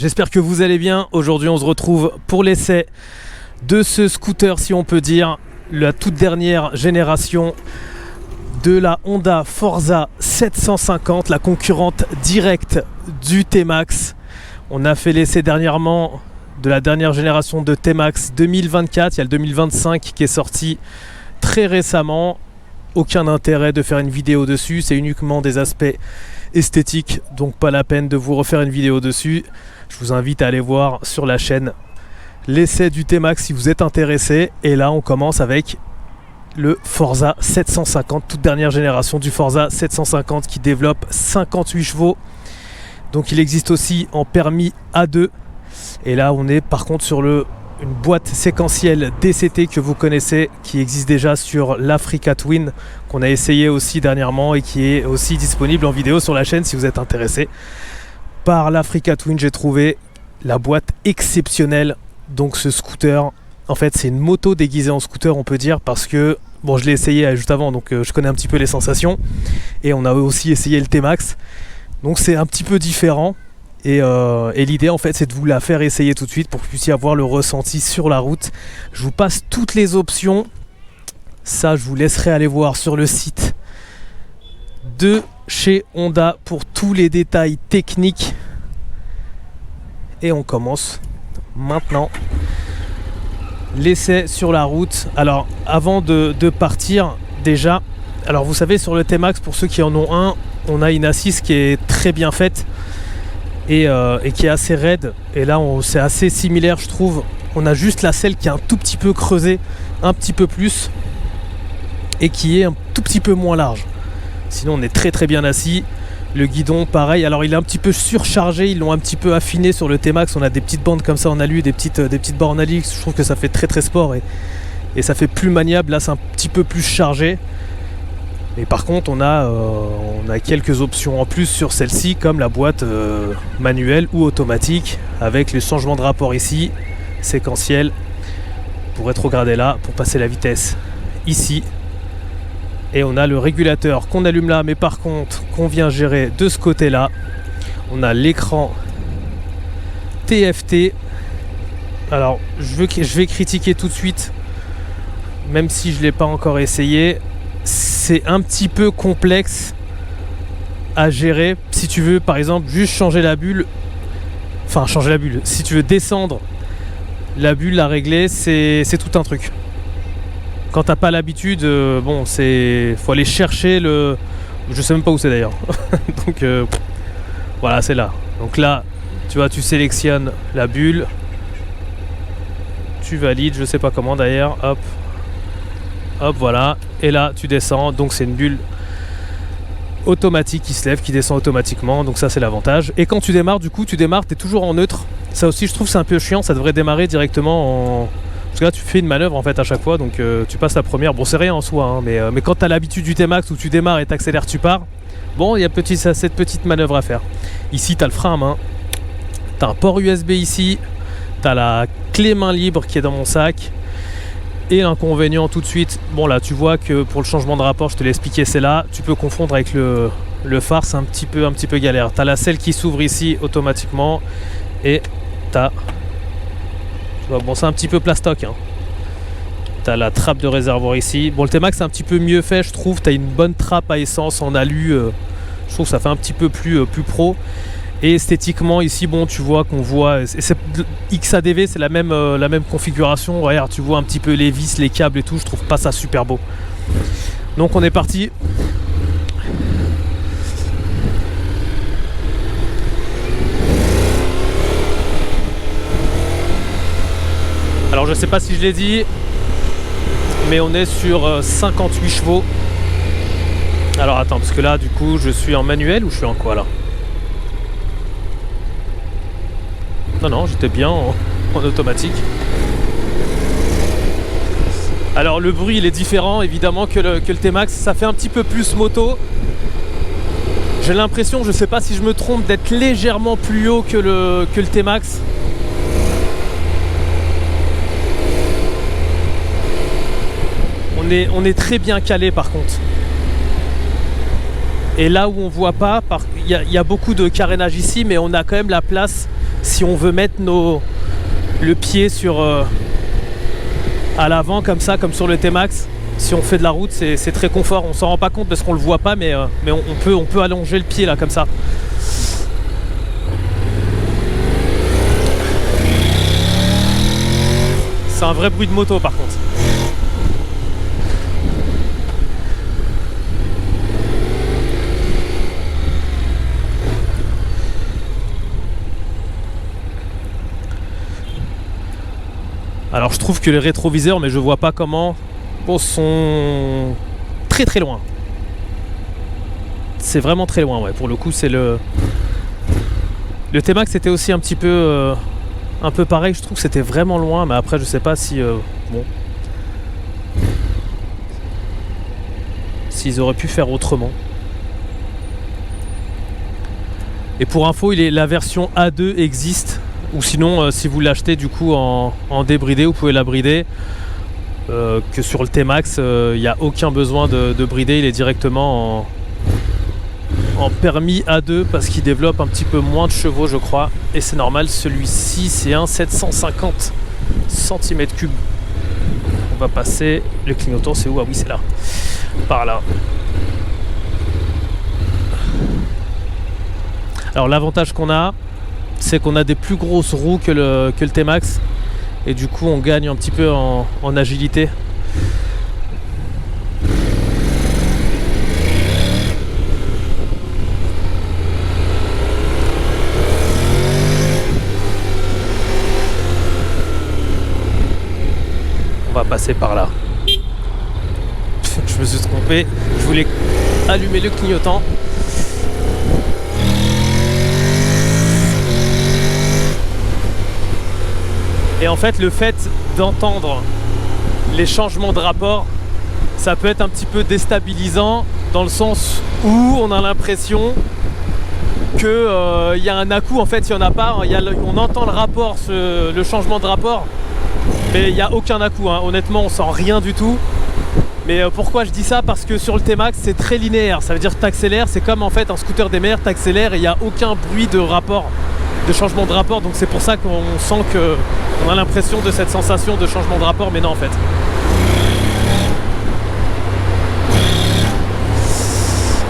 J'espère que vous allez bien. Aujourd'hui on se retrouve pour l'essai de ce scooter, si on peut dire, la toute dernière génération de la Honda Forza 750, la concurrente directe du T-Max. On a fait l'essai dernièrement de la dernière génération de T-Max 2024, il y a le 2025 qui est sorti très récemment. Aucun intérêt de faire une vidéo dessus, c'est uniquement des aspects esthétiques, donc pas la peine de vous refaire une vidéo dessus. Je vous invite à aller voir sur la chaîne l'essai du T-Max si vous êtes intéressé. Et là on commence avec le Forza 750, toute dernière génération du Forza 750 qui développe 58 chevaux. Donc il existe aussi en permis A2. Et là on est par contre sur une boîte séquentielle DCT que vous connaissez, qui existe déjà sur l'Africa Twin, qu'on a essayé aussi dernièrement et qui est aussi disponible en vidéo sur la chaîne si vous êtes intéressé par l'Africa Twin. J'ai trouvé la boîte exceptionnelle. Donc ce scooter, en fait c'est une moto déguisée en scooter, on peut dire, parce que bon, je l'ai essayé juste avant, donc je connais un petit peu les sensations, et on a aussi essayé le T-Max, donc c'est un petit peu différent. Et l'idée en fait c'est de vous la faire essayer tout de suite pour que vous puissiez avoir le ressenti sur la route. Je vous passe toutes les options, ça je vous laisserai aller voir sur le site de chez Honda pour tous les détails techniques. Et on commence maintenant l'essai sur la route. Alors avant de partir déjà, alors vous savez sur le T-Max, pour ceux qui en ont un, on a une assise qui est très bien faite et qui est assez raide, et là c'est assez similaire je trouve. On a juste la selle qui est un tout petit peu creusée, un petit peu plus, et qui est un tout petit peu moins large. Sinon on est très très bien assis. Le guidon pareil, alors il est un petit peu surchargé, ils l'ont un petit peu affiné sur le T-Max. On a des petites bandes comme ça en alu, des petites barres en alix. Je trouve que ça fait très très sport et ça fait plus maniable. Là c'est un petit peu plus chargé. Et par contre on a quelques options en plus sur celle-ci, comme la boîte manuelle ou automatique, avec les changements de rapport ici, séquentiel, pour rétrograder là, pour passer la vitesse ici. Et on a le régulateur qu'on allume là, mais par contre qu'on vient gérer de ce côté-là. On a l'écran TFT. Alors je vais critiquer tout de suite, même si je ne l'ai pas encore essayé. C'est un petit peu complexe à gérer. Si tu veux par exemple juste changer la bulle, si tu veux descendre la bulle, la régler, c'est tout un truc. Quand t'as pas l'habitude, bon, faut aller chercher je sais même pas où c'est d'ailleurs. Donc voilà, c'est là. Donc là, tu vois, tu sélectionnes la bulle, tu valides, je sais pas comment d'ailleurs, hop, voilà, et là tu descends. Donc c'est une bulle automatique qui se lève, qui descend automatiquement. Donc ça c'est l'avantage. Et quand tu démarres, du coup, t'es toujours en neutre. Ça aussi, je trouve c'est un peu chiant. Ça devrait démarrer directement en... Parce que là tu fais une manœuvre en fait à chaque fois, donc tu passes la première, bon c'est rien en soi, hein, mais quand tu as l'habitude du T-Max où tu démarres et t'accélères, tu pars, bon il y a cette petite manœuvre à faire. Ici tu as le frein à main, tu as un port USB ici, tu as la clé main libre qui est dans mon sac, et l'inconvénient tout de suite, bon là tu vois que pour le changement de rapport, je te l'ai expliqué, c'est là, tu peux confondre avec le phare, c'est un petit peu galère. Tu as la selle qui s'ouvre ici automatiquement, et tu as... Bon, c'est un petit peu plastoc, hein. T'as la trappe de réservoir ici. Bon, le T-Max c'est un petit peu mieux fait, je trouve. T'as une bonne trappe à essence en alu. Je trouve que ça fait un petit peu plus pro. Et esthétiquement ici, bon, tu vois qu'on voit. XADV, c'est la même configuration. Regarde, tu vois un petit peu les vis, les câbles et tout. Je trouve pas ça super beau. Donc on est parti. Alors je sais pas si je l'ai dit, mais on est sur 58 chevaux. Alors attends, parce que là du coup je suis en manuel ou je suis en quoi là? Non, j'étais bien en automatique. Alors le bruit il est différent évidemment que le T-Max, ça fait un petit peu plus moto. J'ai l'impression, je sais pas si je me trompe, d'être légèrement plus haut que le T-Max. On est très bien calé par contre. Et là où on voit pas, il y a beaucoup de carénage ici, mais on a quand même la place. Si si on veut mettre le pied sur à l'avant comme ça, comme sur le T-Max, si on fait de la route, c'est très confort. On s'en rend pas compte parce qu'on le voit pas, mais on peut allonger le pied là comme ça. C'est un vrai bruit de moto par contre. Alors je trouve que les rétroviseurs, mais je vois pas comment, sont très très loin. C'est vraiment très loin, ouais. Pour le coup, c'est le T-Max était aussi un petit peu pareil. Je trouve que c'était vraiment loin, mais après je sais pas si bon, s'ils auraient pu faire autrement. Et pour info, la version A2 existe. Ou sinon, si vous l'achetez du coup en débridé, vous pouvez la brider. Que sur le T-Max, il n'y a aucun besoin de brider, il est directement en permis A2 parce qu'il développe un petit peu moins de chevaux, je crois. Et c'est normal, celui-ci c'est un 750 cm3. On va passer. Le clignotant, c'est où? Ah oui, c'est là. Par là. Alors l'avantage qu'on a, c'est qu'on a des plus grosses roues que le T-Max et du coup on gagne un petit peu en agilité. On va passer par là. Je me suis trompé, je voulais allumer le clignotant. Et en fait, le fait d'entendre les changements de rapport, ça peut être un petit peu déstabilisant dans le sens où on a l'impression qu'il y a un à-coup. En fait, il n'y en a pas. On entend le rapport, le changement de rapport, mais il n'y a aucun à-coup. Hein. Honnêtement, on sent rien du tout. Mais pourquoi je dis ça? Parce que sur le T-Max, c'est très linéaire. Ça veut dire que tu accélères. C'est comme en fait un scooter des mers, tu accélères et il n'y a aucun bruit de rapport, de changement de rapport. Donc c'est pour ça qu'on sent qu'on a l'impression de cette sensation de changement de rapport, mais non en fait.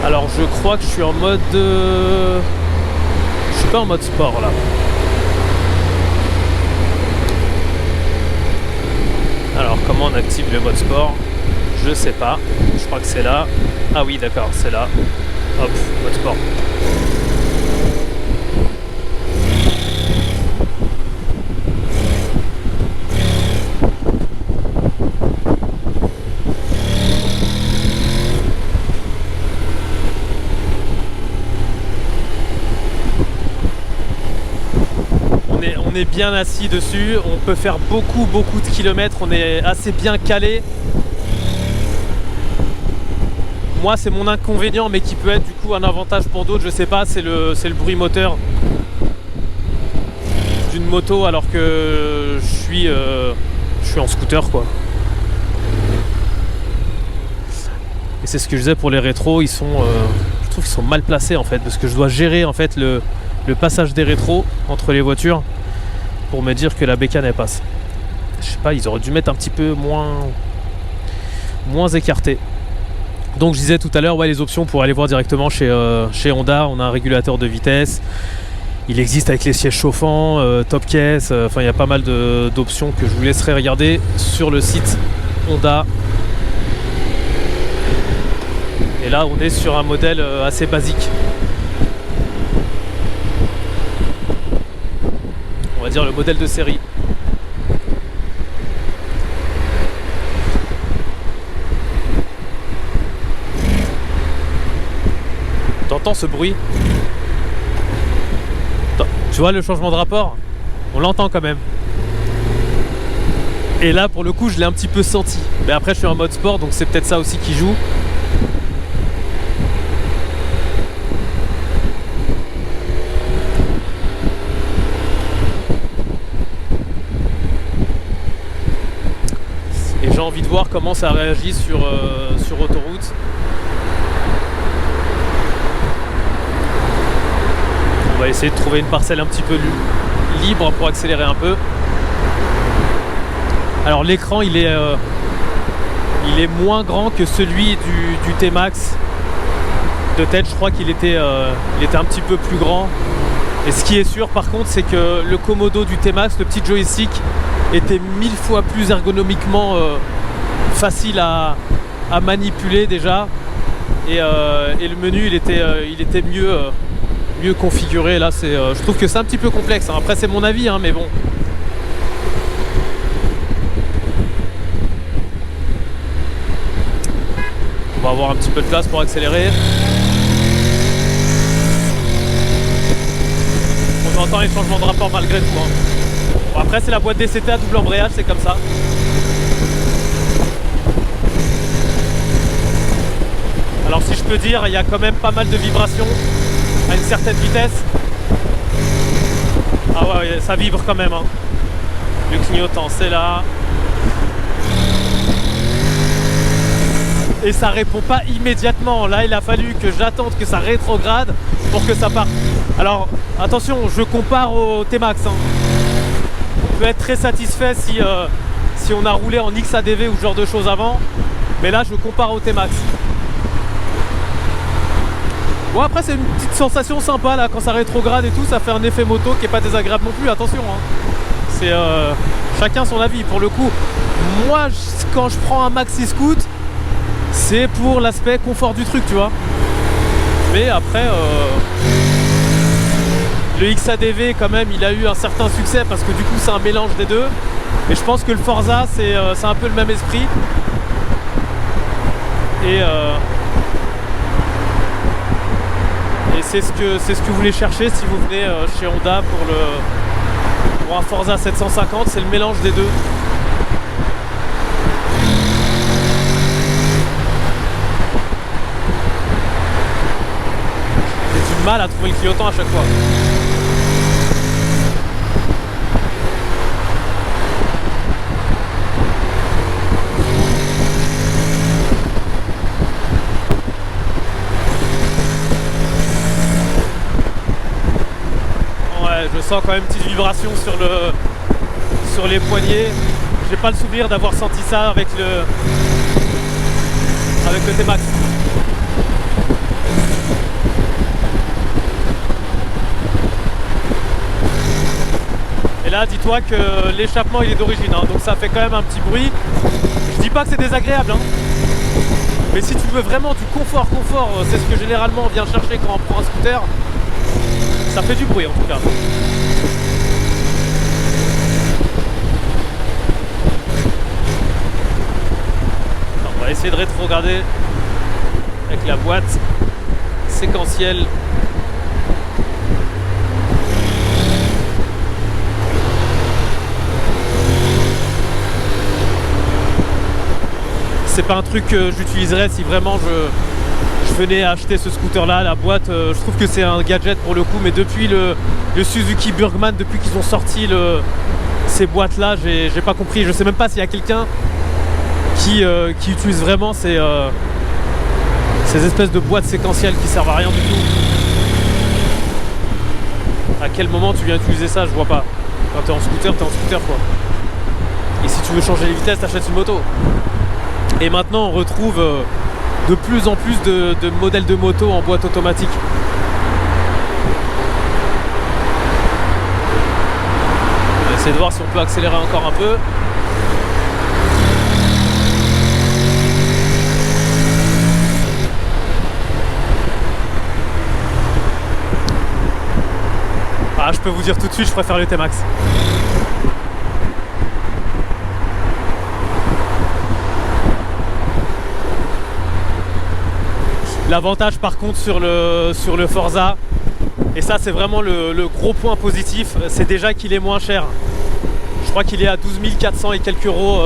Alors je crois que je suis en mode... Je suis pas en mode sport là. Alors comment on active le mode sport? Je sais pas. Je crois que c'est là. Ah oui d'accord, c'est là. Hop, mode sport. On est bien assis dessus, on peut faire beaucoup de kilomètres, on est assez bien calé. Moi c'est mon inconvénient, mais qui peut être du coup un avantage pour d'autres, je sais pas, c'est le bruit moteur d'une moto alors que je suis en scooter quoi. Et c'est ce que je disais pour les rétros, je trouve qu'ils sont mal placés en fait, parce que je dois gérer en fait le passage des rétros entre les voitures pour me dire que la bécane elle passe. Je sais pas, ils auraient dû mettre un petit peu moins écarté. Donc je disais tout à l'heure, ouais, les options pour aller voir directement chez Honda, on a un régulateur de vitesse. Il existe avec les sièges chauffants, top caisse, enfin il y a pas mal d'options que je vous laisserai regarder sur le site Honda. Et là on est sur un modèle assez basique. On va dire le modèle de série. T'entends ce bruit? Tu vois le changement de rapport? On l'entend quand même. Et là pour le coup je l'ai un petit peu senti. Mais après je suis en mode sport, donc c'est peut-être ça aussi qui joue. J'ai envie de voir comment ça réagit sur autoroute. On va essayer de trouver une parcelle un petit peu libre pour accélérer un peu. Alors l'écran il est moins grand que celui du T-Max. De tête je crois qu'il était un petit peu plus grand. Et ce qui est sûr par contre c'est que le Komodo du T-Max, le petit joystick, était 1000 fois plus ergonomiquement facile à manipuler déjà. Et le menu il était mieux configuré. Là je trouve que c'est un petit peu complexe, hein. Après c'est mon avis, hein, mais bon. On va avoir un petit peu de place pour accélérer. On entend les changements de rapport malgré tout, hein. Bon, après c'est la boîte DCT à double embrayage, c'est comme ça. Alors si je peux dire, il y a quand même pas mal de vibrations à une certaine vitesse. Ah ouais, ça vibre quand même, hein. Le clignotant c'est là. Et ça répond pas immédiatement. Là il a fallu que j'attende que ça rétrograde pour que ça parte. Alors attention, je compare au T-Max, hein. On peut être très satisfait si on a roulé en XADV ou ce genre de choses avant. Mais là je compare au T-Max. Bon après c'est une petite sensation sympa là quand ça rétrograde et tout, ça fait un effet moto qui est pas désagréable non plus, attention, hein. C'est chacun son avis. Pour le coup, moi quand je prends un maxi scoot, c'est pour l'aspect confort du truc, tu vois. Mais après le XADV quand même il a eu un certain succès parce que du coup c'est un mélange des deux. Et je pense que le Forza c'est un peu le même esprit. Et c'est ce que vous voulez chercher si vous venez chez Honda pour un Forza 750, c'est le mélange des deux. J'ai du mal à trouver le clignotant à chaque fois. Je sens quand même une petite vibration sur les poignets. J'ai pas le souvenir d'avoir senti ça avec le T-Max. Et là dis-toi que l'échappement il est d'origine, hein, donc ça fait quand même un petit bruit. Je dis pas que c'est désagréable, hein. Mais si tu veux vraiment du confort, c'est ce que généralement on vient chercher quand on prend un scooter. Ça fait du bruit en tout cas. Alors, on va essayer de rétrograder avec la boîte séquentielle. C'est pas un truc que j'utiliserais si vraiment je venais à acheter ce scooter là. La boîte, je trouve que c'est un gadget pour le coup, mais depuis le Suzuki Burgman, depuis qu'ils ont sorti ces boîtes là, j'ai pas compris. Je sais même pas s'il y a quelqu'un qui utilise vraiment ces espèces de boîtes séquentielles qui servent à rien du tout. À quel moment tu viens utiliser ça, je vois pas. Quand t'es en scooter quoi. Et si tu veux changer les vitesses, t'achètes une moto. Et maintenant on retrouve de plus en plus de modèles de moto en boîte automatique. On va essayer de voir si on peut accélérer encore un peu. Ah, je peux vous dire tout de suite, je préfère le T-Max. L'avantage par contre sur le Forza, et ça c'est vraiment le gros point positif, c'est déjà qu'il est moins cher. Je crois qu'il est à 12 400 et quelques euros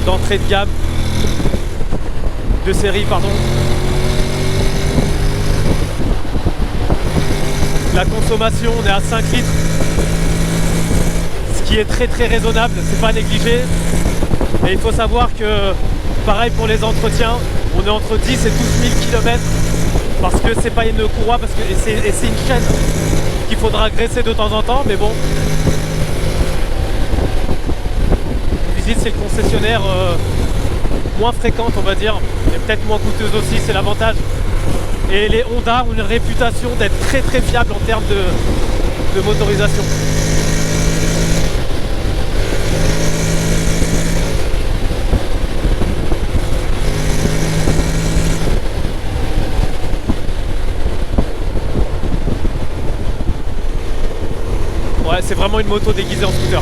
d'entrée de gamme, de série pardon. La consommation, on est à 5 litres, ce qui est très raisonnable, c'est pas négligé. Et il faut savoir que pareil pour les entretiens, on est entre 10 et 12 000 km parce que c'est pas une courroie, parce que c'est une chaîne. qu'il faudra graisser de temps en temps, mais bon. Visite, c'est le concessionnaire moins fréquente, on va dire, et peut-être moins coûteuse aussi, c'est l'avantage. Et les Honda ont une réputation d'être très très fiables en termes de motorisation. Ouais, c'est vraiment une moto déguisée en scooter.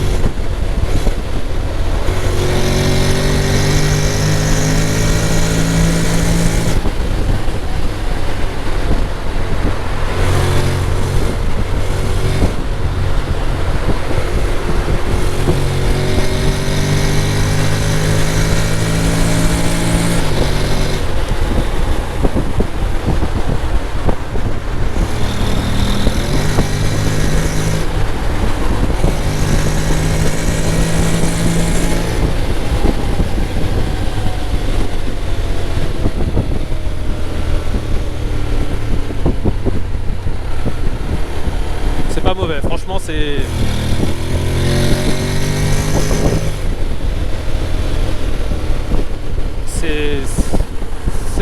Pas mauvais, franchement c'est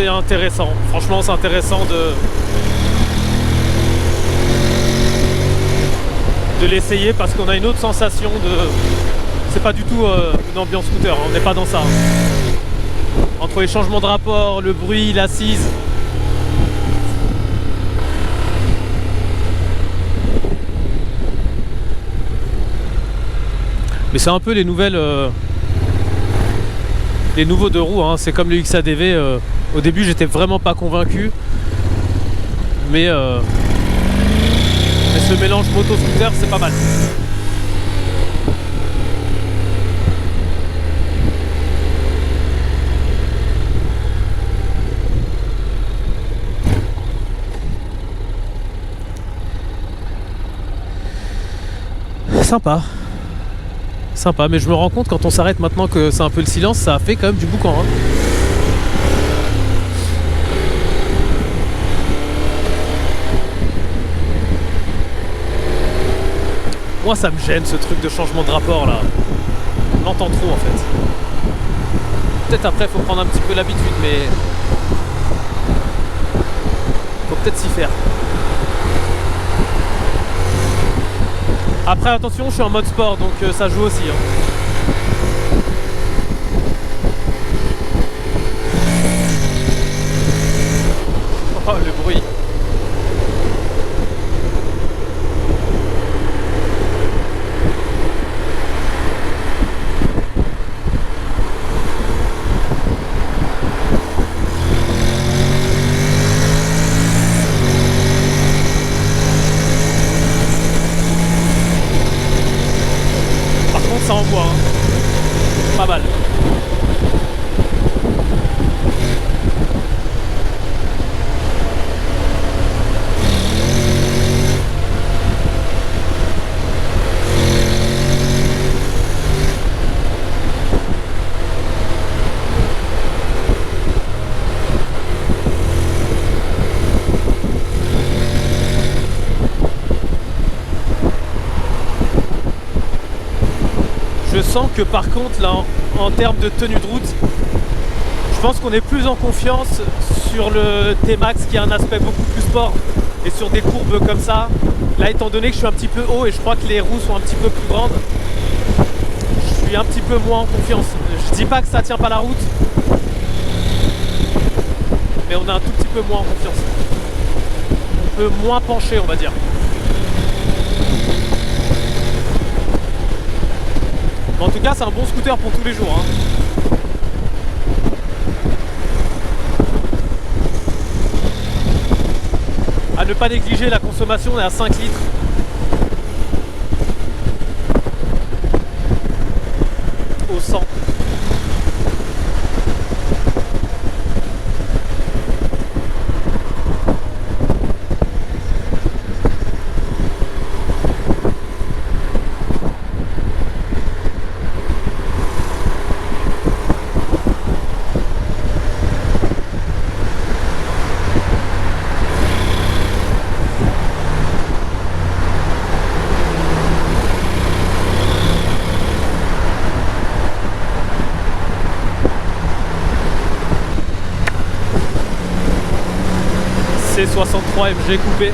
intéressant, franchement c'est intéressant de l'essayer parce qu'on a une autre sensation de... C'est pas du tout une ambiance scooter, on n'est pas dans ça. Entre les changements de rapport, le bruit, l'assise. Mais c'est un peu les nouvelles... les nouveaux deux roues, hein. C'est comme le XADV. Au début, j'étais vraiment pas convaincu. Mais ce mélange moto-scooter, c'est pas mal. Sympa. Sympa, mais je me rends compte quand on s'arrête maintenant que c'est un peu le silence, ça a fait quand même du boucan, hein. Moi ça me gêne ce truc de changement de rapport là. On l'entend trop en fait. Peut-être après faut prendre un petit peu l'habitude, mais faut peut-être s'y faire. Après attention, je suis en mode sport donc ça joue aussi, hein. Oh le bruit. Ça envoie, hein. Pas mal. Je sens que par contre là en termes de tenue de route, je pense qu'on est plus en confiance sur le T-Max qui a un aspect beaucoup plus sport et sur des courbes comme ça. Là étant donné que je suis un petit peu haut et je crois que les roues sont un petit peu plus grandes, je suis un petit peu moins en confiance. Je dis pas que ça tient pas la route, mais on est un tout petit peu moins en confiance. On peut moins pencher, on va dire. En tout cas, c'est un bon scooter pour tous les jours, hein. À ne pas négliger, la consommation est à 5 litres. Au 100. C63 MG coupé.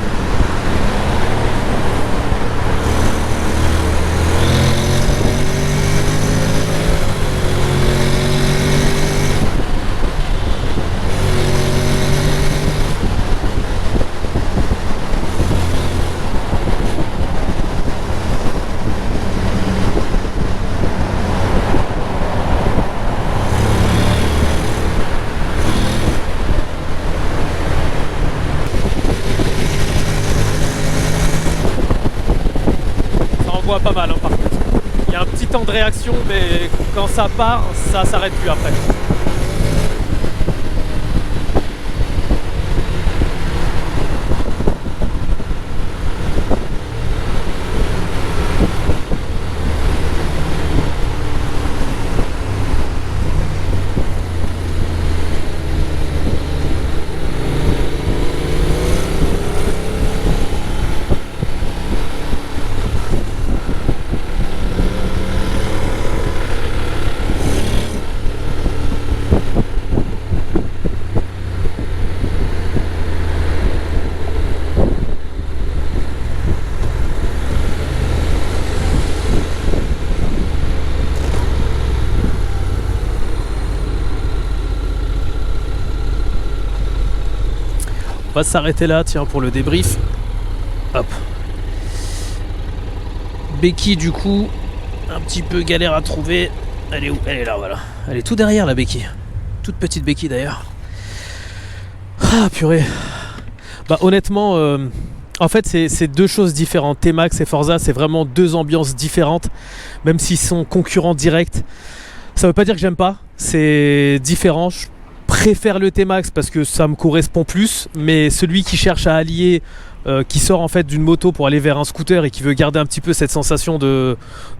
Pas mal hein, par contre. Il y a un petit temps de réaction, mais quand ça part, ça s'arrête plus après. On va s'arrêter là, tiens, pour le débrief. Hop. Béquille, du coup, un petit peu galère à trouver. Elle est où? Elle est là, voilà. Elle est tout derrière, la béquille. Toute petite béquille, d'ailleurs. Ah, purée. Bah, honnêtement, en fait, c'est deux choses différentes. T-Max et Forza, c'est vraiment deux ambiances différentes, même s'ils sont concurrents directs. Ça veut pas dire que j'aime pas. C'est différent. Je préfère le T-Max parce que ça me correspond plus, mais celui qui cherche à allier, qui sort en fait d'une moto pour aller vers un scooter et qui veut garder un petit peu cette sensation de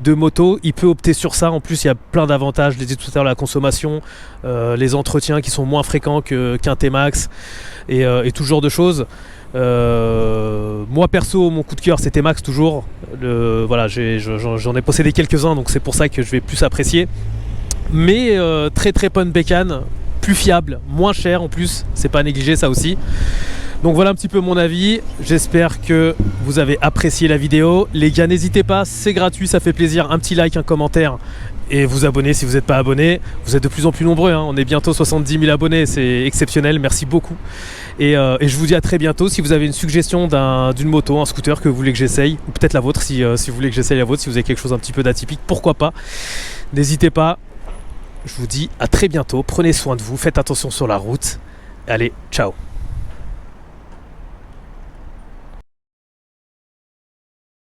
moto, il peut opter sur ça. En plus, il y a plein d'avantages, je l'ai dit tout à l'heure, la consommation, les entretiens qui sont moins fréquents qu'un T-Max et tout ce genre de choses. Moi perso, mon coup de cœur c'est T-Max toujours. Voilà, j'en ai possédé quelques-uns, donc c'est pour ça que je vais plus apprécier. Mais très très bonne bécane, plus fiable, moins cher en plus, c'est pas à négliger ça aussi. Donc voilà un petit peu mon avis, j'espère que vous avez apprécié la vidéo. Les gars, n'hésitez pas, c'est gratuit, ça fait plaisir, un petit like, un commentaire et vous abonner si vous n'êtes pas abonné. Vous êtes de plus en plus nombreux, hein. On est bientôt 70 000 abonnés, c'est exceptionnel, merci beaucoup. Et je vous dis à très bientôt. Si vous avez une suggestion d'une moto, un scooter que vous voulez que j'essaye, ou peut-être la vôtre si vous voulez que j'essaye la vôtre, si vous avez quelque chose un petit peu d'atypique, pourquoi pas. N'hésitez pas. Je vous dis à très bientôt, prenez soin de vous, faites attention sur la route. Allez, ciao.